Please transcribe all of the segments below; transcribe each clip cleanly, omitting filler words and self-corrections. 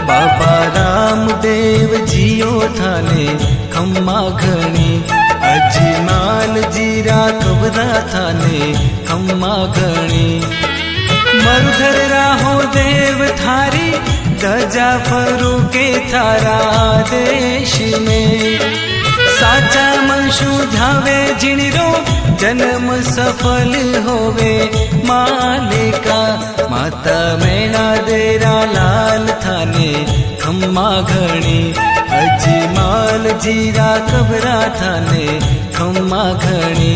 बाबा रामदेव जियो थाने खम्मा घणी अजमाल जीरा कबरा थाने खम्मा घणी मरुधर राहो देव थारी दजा फरू के थारा देश में साचा मनशु धावे जिणरो जन्म सफल होवे मालिका माता मैना देरा लाल थाने खम्मा घणी अजमाल जीरा कबरा थाने खम्मा घणी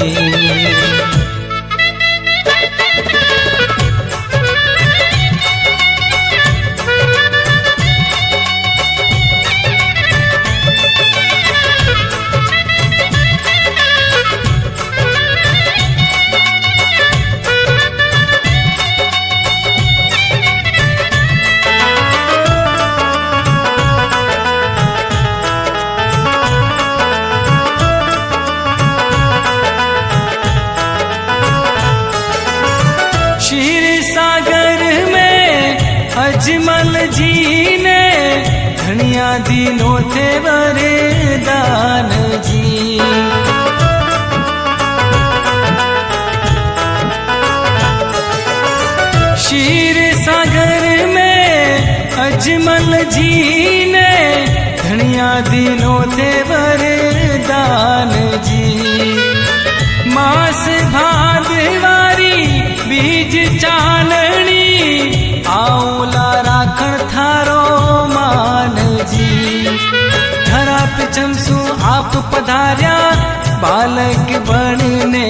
अजमल जी ने धनिया दिनों थे वरदान जी क्षीर सागर में अजमल जी ने धनिया दिनों थे वरदान जी मास भादवारी बीज चालनी आउला राखण थारो मान जी धरा पे चमसू आप पधार्या बालक बनने